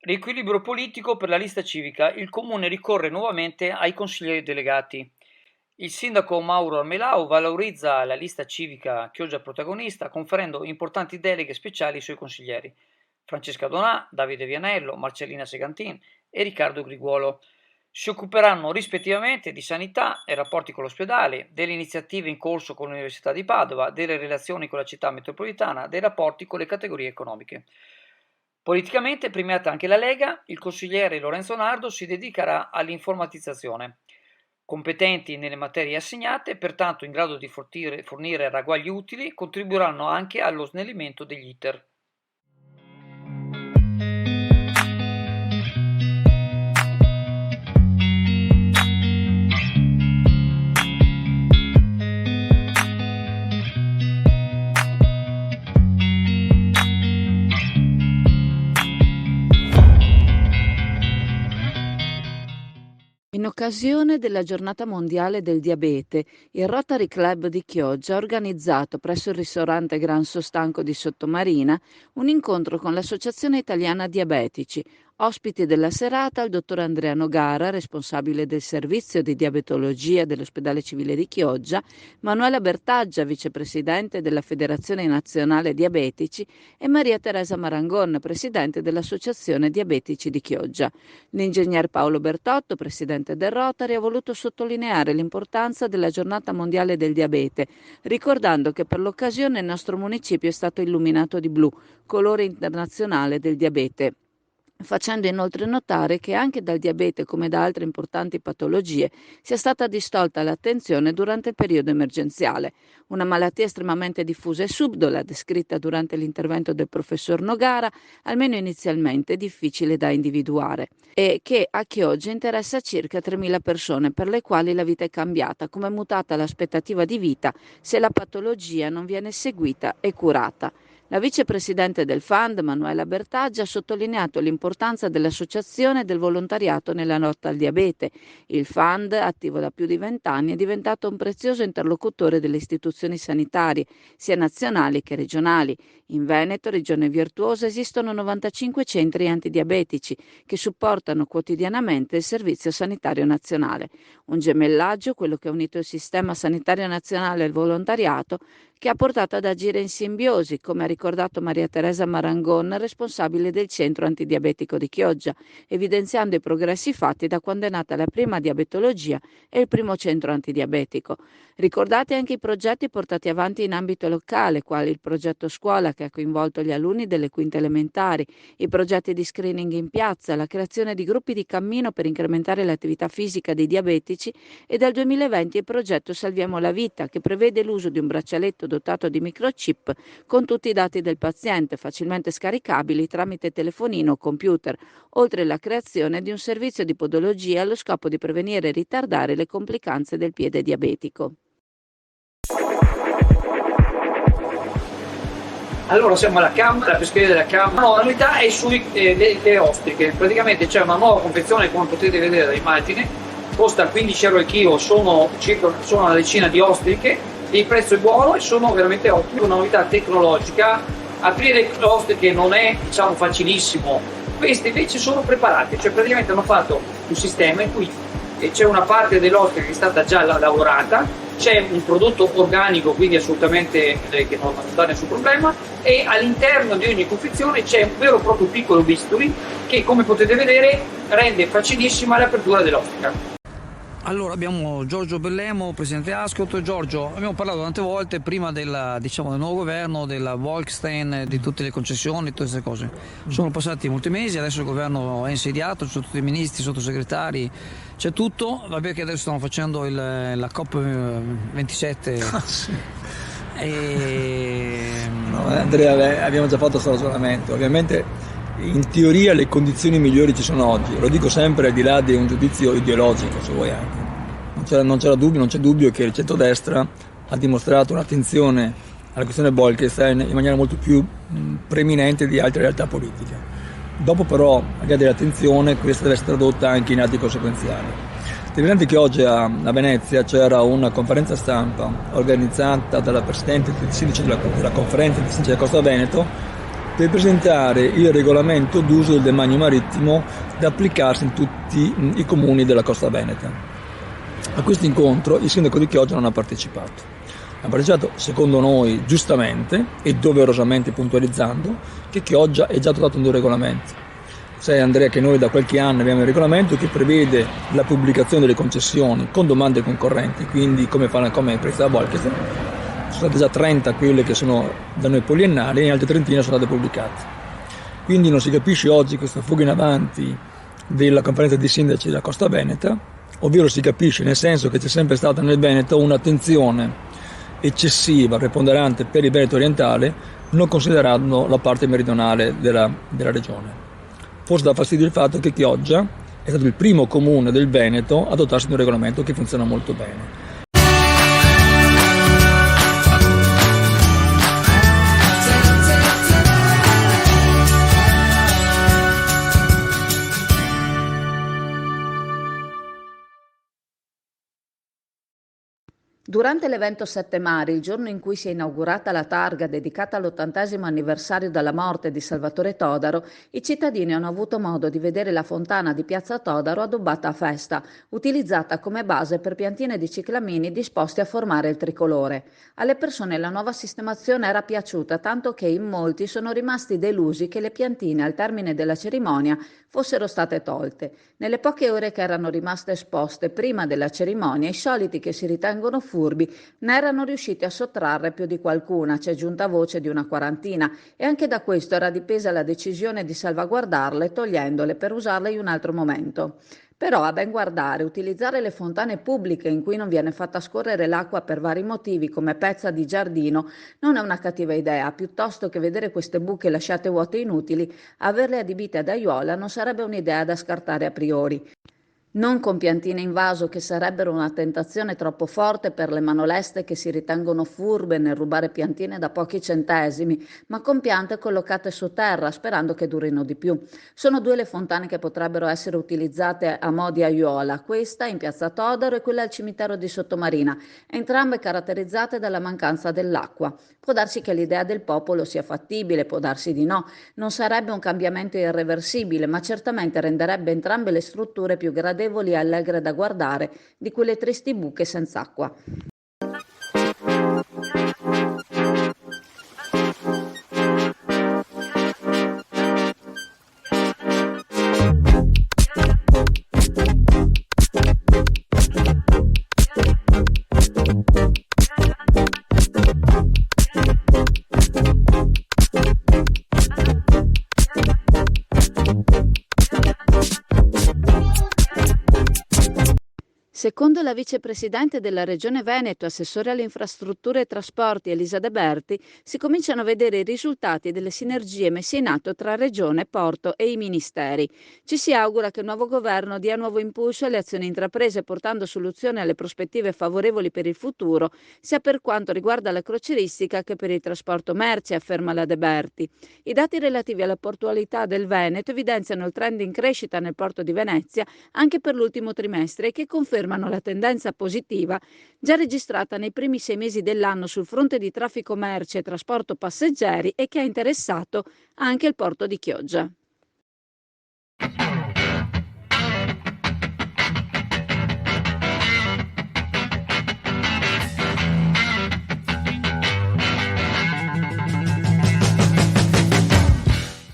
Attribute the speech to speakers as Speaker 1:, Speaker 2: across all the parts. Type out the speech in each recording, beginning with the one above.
Speaker 1: Riequilibrio politico per la lista civica, il comune ricorre nuovamente ai consiglieri delegati. Il sindaco Mauro Armelau valorizza la lista civica Chioggia protagonista, conferendo importanti deleghe speciali ai suoi consiglieri: Francesca Donà, Davide Vianello, Marcellina Segantin e Riccardo Griguolo. Si occuperanno rispettivamente di sanità e rapporti con l'ospedale, delle iniziative in corso con l'Università di Padova, delle relazioni con la città metropolitana, dei rapporti con le categorie economiche. Politicamente, premiata anche la Lega, il consigliere Lorenzo Nardo si dedicherà all'informatizzazione. Competenti nelle materie assegnate, pertanto in grado di fornire ragguagli utili, contribuiranno anche allo snellimento degli iter.
Speaker 2: In occasione della Giornata Mondiale del Diabete, il Rotary Club di Chioggia ha organizzato presso il ristorante Gran Sostanco di Sottomarina un incontro con l'Associazione Italiana Diabetici. Ospiti della serata il dottor Andrea Nogara, responsabile del servizio di diabetologia dell'Ospedale Civile di Chioggia, Manuela Bertaggia, vicepresidente della Federazione Nazionale Diabetici, e Maria Teresa Marangon, presidente dell'Associazione Diabetici di Chioggia. L'ingegner Paolo Bertotto, presidente del Rotary, ha voluto sottolineare l'importanza della Giornata Mondiale del Diabete, ricordando che per l'occasione il nostro municipio è stato illuminato di blu, colore internazionale del diabete, facendo inoltre notare che anche dal diabete, come da altre importanti patologie, sia stata distolta l'attenzione durante il periodo emergenziale. Una malattia estremamente diffusa e subdola, descritta durante l'intervento del professor Nogara, almeno inizialmente difficile da individuare, e che a Chioggia interessa circa 3.000 persone, per le quali la vita è cambiata, come è mutata l'aspettativa di vita se la patologia non viene seguita e curata. La vicepresidente del Fund, Manuela Bertaggia, ha sottolineato l'importanza dell'associazione e del volontariato nella lotta al diabete. Il Fund, attivo da più di 20 anni, è diventato un prezioso interlocutore delle istituzioni sanitarie, sia nazionali che regionali. In Veneto, regione virtuosa, esistono 95 centri antidiabetici che supportano quotidianamente il Servizio Sanitario Nazionale. Un gemellaggio, quello che ha unito il Sistema Sanitario Nazionale e il volontariato, che ha portato ad agire in simbiosi, come ha ricordato Maria Teresa Marangon, responsabile del centro antidiabetico di Chioggia, evidenziando i progressi fatti da quando è nata la prima diabetologia e il primo centro antidiabetico. Ricordate anche i progetti portati avanti in ambito locale, quali il progetto Scuola, che ha coinvolto gli alunni delle quinte elementari, i progetti di screening in piazza, la creazione di gruppi di cammino per incrementare l'attività fisica dei diabetici, e dal 2020 il progetto Salviamo la Vita, che prevede l'uso di un braccialetto dotato di microchip con tutti i dati del paziente, facilmente scaricabili tramite telefonino o computer, oltre alla creazione di un servizio di podologia allo scopo di prevenire e ritardare le complicanze del piede diabetico.
Speaker 1: Allora siamo alla Camera, la pescheria della Camera. No, la novità è le ostriche. Praticamente c'è una nuova confezione, come potete vedere dall'immagine, costa 15 euro il chilo, sono una decina di ostriche, il prezzo è buono e sono veramente ottime. Una novità tecnologica: aprire le ostriche non è facilissimo, queste invece sono preparate, cioè praticamente hanno fatto un sistema in cui c'è una parte dell'ostrica che è stata già lavorata, c'è un prodotto organico, quindi assolutamente che non dà nessun problema, e all'interno di ogni confezione c'è un vero e proprio piccolo bisturi che, come potete vedere, rende facilissima l'apertura dell'ostica.
Speaker 3: Allora abbiamo Giorgio Bellemo, presidente Ascot. Giorgio, abbiamo parlato tante volte prima del nuovo governo, della Volkstein, di tutte le concessioni, tutte queste cose. Sono passati molti mesi, adesso il governo è insediato, ci sono tutti i ministri, i sottosegretari, c'è tutto. Va bene che adesso stanno facendo la COP27.
Speaker 4: Sì. No, Andrea, abbiamo già fatto questo ragionamento. Ovviamente in teoria le condizioni migliori ci sono oggi, lo dico sempre al di là di un giudizio ideologico, se vuoi anche. Non c'è dubbio che il centrodestra ha dimostrato un'attenzione alla questione Bolkestein in maniera molto più preminente di altre realtà politiche. Dopo però, al di là dell'attenzione, questa deve essere tradotta anche in atti conseguenziali. Ti ricordi che oggi a Venezia c'era una conferenza stampa organizzata dalla Presidente del Sindaco della Conferenza del Sindaco della Costa Veneto, per presentare il regolamento d'uso del demanio marittimo da applicarsi in tutti i comuni della costa veneta. A questo incontro il sindaco di Chioggia non ha partecipato. Ha partecipato, secondo noi, giustamente e doverosamente puntualizzando che Chioggia è già dotato di un regolamento. Sai Andrea che noi da qualche anno abbiamo il regolamento che prevede la pubblicazione delle concessioni con domande concorrenti, quindi come prezzo della Bolkestein. Sono state già 30 quelle che sono da noi poliennali e altre 30 sono state pubblicate. Quindi non si capisce oggi questa fuga in avanti della conferenza di sindaci della Costa Veneta, ovvero si capisce nel senso che c'è sempre stata nel Veneto un'attenzione eccessiva, preponderante per il Veneto orientale, non considerando la parte meridionale della regione. Forse dà fastidio il fatto che Chioggia è stato il primo comune del Veneto a dotarsi di un regolamento che funziona molto bene.
Speaker 2: Durante l'evento 7 Mari, il giorno in cui si è inaugurata la targa dedicata all'80° anniversario della morte di Salvatore Todaro, i cittadini hanno avuto modo di vedere la fontana di Piazza Todaro addobbata a festa, utilizzata come base per piantine di ciclamini disposti a formare il tricolore. Alle persone la nuova sistemazione era piaciuta, tanto che in molti sono rimasti delusi che le piantine al termine della cerimonia fossero state tolte. Nelle poche ore che erano rimaste esposte prima della cerimonia, i soliti che si ritengono furbi ne erano riusciti a sottrarre più di qualcuna, c'è giunta voce di una quarantina, e anche da questo era dipesa la decisione di salvaguardarle togliendole per usarle in un altro momento. Però a ben guardare, utilizzare le fontane pubbliche in cui non viene fatta scorrere l'acqua per vari motivi come pezza di giardino non è una cattiva idea, piuttosto che vedere queste buche lasciate vuote e inutili, averle adibite ad aiuola non sarebbe un'idea da scartare a priori. Non con piantine in vaso che sarebbero una tentazione troppo forte per le manoleste che si ritengono furbe nel rubare piantine da pochi centesimi, ma con piante collocate su terra sperando che durino di più. Sono due le fontane che potrebbero essere utilizzate a mo' di aiuola, questa in Piazza Todaro e quella al cimitero di Sottomarina, entrambe caratterizzate dalla mancanza dell'acqua. Può darsi che l'idea del popolo sia fattibile, può darsi di no. Non sarebbe un cambiamento irreversibile, ma certamente renderebbe entrambe le strutture più gradevoli e allegre da guardare di quelle tristi buche senza acqua. Secondo la vicepresidente della Regione Veneto, assessore alle infrastrutture e trasporti Elisa De Berti, si cominciano a vedere i risultati delle sinergie messe in atto tra Regione, Porto e i ministeri. Ci si augura che il nuovo governo dia nuovo impulso alle azioni intraprese, portando soluzioni alle prospettive favorevoli per il futuro, sia per quanto riguarda la crocieristica che per il trasporto merci, afferma la De Berti. I dati relativi alla portualità del Veneto evidenziano il trend in crescita nel porto di Venezia anche per l'ultimo trimestre e che confermano la tendenza positiva già registrata nei primi 6 mesi dell'anno sul fronte di traffico merci e trasporto passeggeri e che ha interessato anche il porto di Chioggia.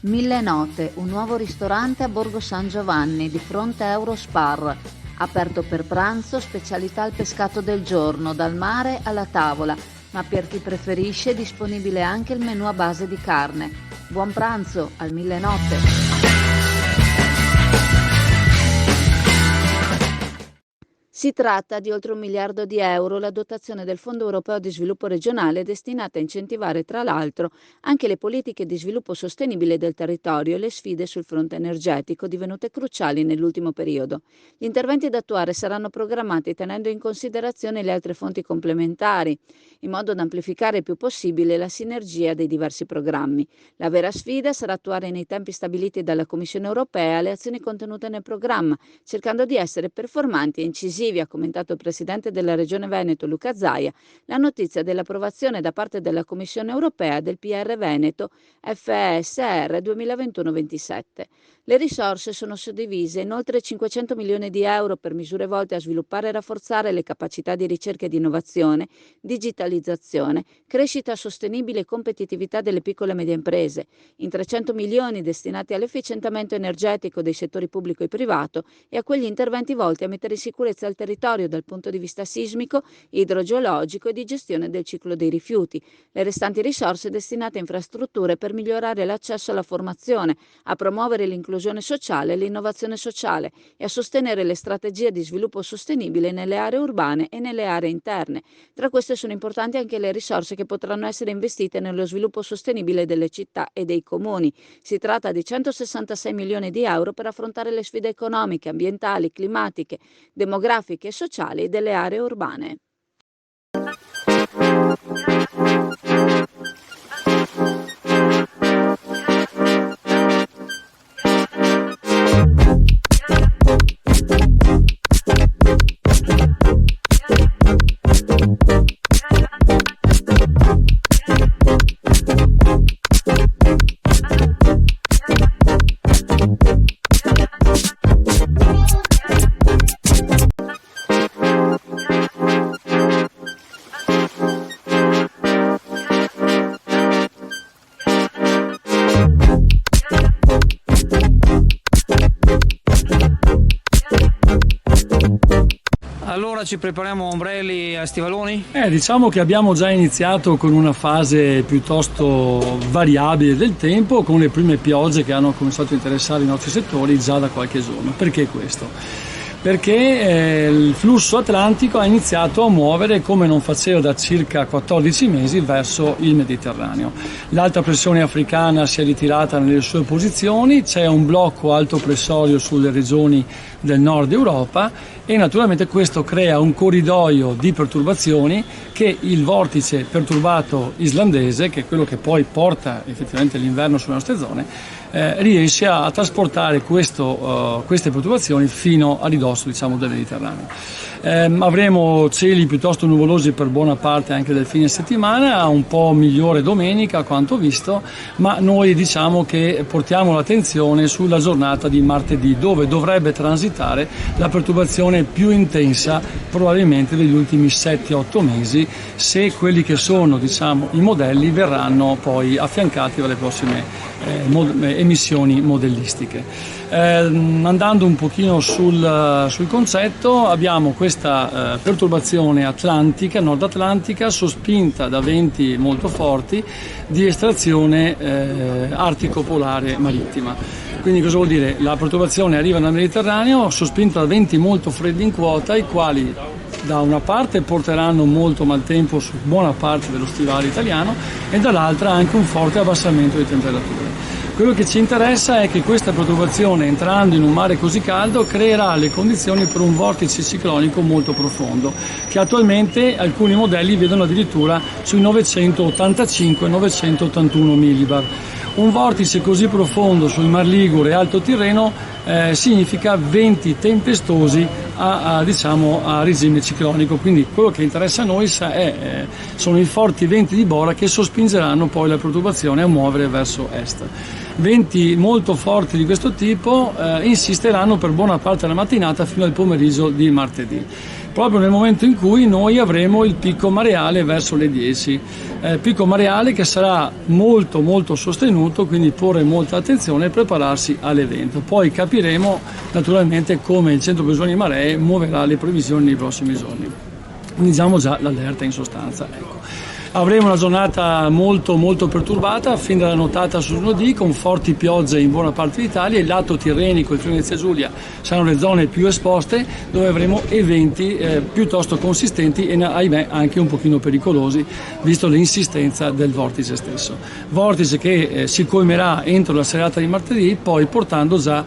Speaker 2: Mille Note, un nuovo ristorante a Borgo San Giovanni di fronte a Eurospar. Aperto per pranzo, specialità al pescato del giorno, dal mare alla tavola, ma per chi preferisce è disponibile anche il menù a base di carne. Buon pranzo al Mille Note! Si tratta di oltre 1 miliardo di euro la dotazione del Fondo Europeo di Sviluppo Regionale destinata a incentivare, tra l'altro, anche le politiche di sviluppo sostenibile del territorio e le sfide sul fronte energetico divenute cruciali nell'ultimo periodo. Gli interventi da attuare saranno programmati tenendo in considerazione le altre fonti complementari, in modo da amplificare il più possibile la sinergia dei diversi programmi. La vera sfida sarà attuare nei tempi stabiliti dalla Commissione Europea le azioni contenute nel programma, cercando di essere performanti e incisivi decisivi, ha commentato il presidente della Regione Veneto Luca Zaia, la notizia dell'approvazione da parte della Commissione europea del PR Veneto FESR 2021-27. Le risorse sono suddivise in oltre 500 milioni di euro per misure volte a sviluppare e rafforzare le capacità di ricerca e di innovazione, digitalizzazione, crescita sostenibile e competitività delle piccole e medie imprese, in 300 milioni destinati all'efficientamento energetico dei settori pubblico e privato e a quegli interventi volti a mettere in sicurezza il territorio dal punto di vista sismico, idrogeologico e di gestione del ciclo dei rifiuti. Le restanti risorse destinate a infrastrutture per migliorare l'accesso alla formazione, a promuovere l'inclusione sociale e l'innovazione sociale e a sostenere le strategie di sviluppo sostenibile nelle aree urbane e nelle aree interne. Tra queste sono importanti anche le risorse che potranno essere investite nello sviluppo sostenibile delle città e dei comuni. Si tratta di 166 milioni di euro per affrontare le sfide economiche, ambientali, climatiche, demografiche e sociali delle aree urbane.
Speaker 3: Allora ci prepariamo ombrelli e stivaloni?
Speaker 5: Diciamo che abbiamo già iniziato con una fase piuttosto variabile del tempo, con le prime piogge che hanno cominciato a interessare i nostri settori già da qualche giorno. Perché questo? Perché il flusso atlantico ha iniziato a muovere come non faceva da circa 14 mesi verso il Mediterraneo. L'alta pressione africana si è ritirata nelle sue posizioni, c'è un blocco alto pressorio sulle regioni del nord Europa e naturalmente questo crea un corridoio di perturbazioni che il vortice perturbato islandese, che è quello che poi porta effettivamente l'inverno sulle nostre zone, riesce a trasportare queste perturbazioni fino a ridosso, diciamo, del Mediterraneo. Avremo cieli piuttosto nuvolosi per buona parte anche del fine settimana, un po' migliore domenica a quanto visto, ma noi diciamo che portiamo l'attenzione sulla giornata di martedì, dove dovrebbe transitare la perturbazione più intensa probabilmente degli ultimi 7-8 mesi, se quelli che sono, diciamo, i modelli verranno poi affiancati dalle prossime emissioni modellistiche. Andando un pochino sul concetto, abbiamo questa perturbazione atlantica, nord atlantica, sospinta da venti molto forti di estrazione artico-polare marittima. Quindi cosa vuol dire? La perturbazione arriva dal Mediterraneo sospinta da venti molto freddi in quota, i quali da una parte porteranno molto maltempo su buona parte dello stivale italiano e dall'altra anche un forte abbassamento di temperature. Quello che ci interessa è che questa perturbazione, entrando in un mare così caldo, creerà le condizioni per un vortice ciclonico molto profondo, che attualmente alcuni modelli vedono addirittura sui 985-981 millibar. Un vortice così profondo sul Mar Ligure e Alto Tirreno significa venti tempestosi a regime ciclonico, quindi quello che interessa a noi sono i forti venti di Bora che sospingeranno poi la perturbazione a muovere verso est. Venti molto forti di questo tipo insisteranno per buona parte della mattinata fino al pomeriggio di martedì, proprio nel momento in cui noi avremo il picco mareale verso le 10, picco mareale che sarà molto molto sostenuto, quindi porre molta attenzione e prepararsi all'evento. Poi capiremo naturalmente come il centro previsioni maree muoverà le previsioni nei prossimi giorni. Quindi diamo già l'allerta in sostanza. Ecco. Avremo una giornata molto molto perturbata fin dalla nottata sul lunedì, con forti piogge in buona parte d'Italia. Il lato tirrenico e il Friuli Venezia Giulia saranno le zone più esposte, dove avremo eventi piuttosto consistenti e ahimè anche un pochino pericolosi, visto l'insistenza del vortice stesso. Vortice che si colmerà entro la serata di martedì, poi portando già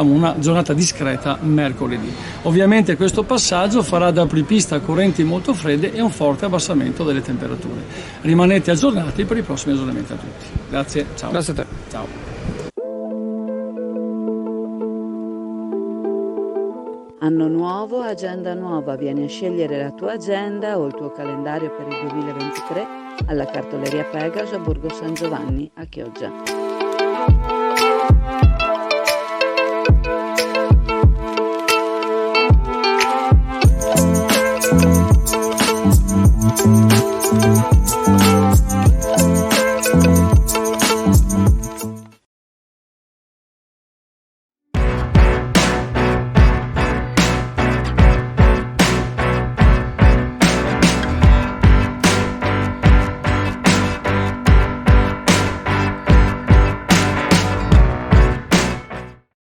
Speaker 5: una giornata discreta mercoledì. Ovviamente questo passaggio farà da apripista a correnti molto fredde e un forte abbassamento delle temperature. Rimanete aggiornati per i prossimi aggiornamenti a tutti. Grazie, ciao.
Speaker 3: Grazie a te.
Speaker 5: Ciao.
Speaker 2: Anno nuovo, agenda nuova. Vieni a scegliere la tua agenda o il tuo calendario per il 2023 alla cartoleria Pegaso a Borgo San Giovanni a Chioggia.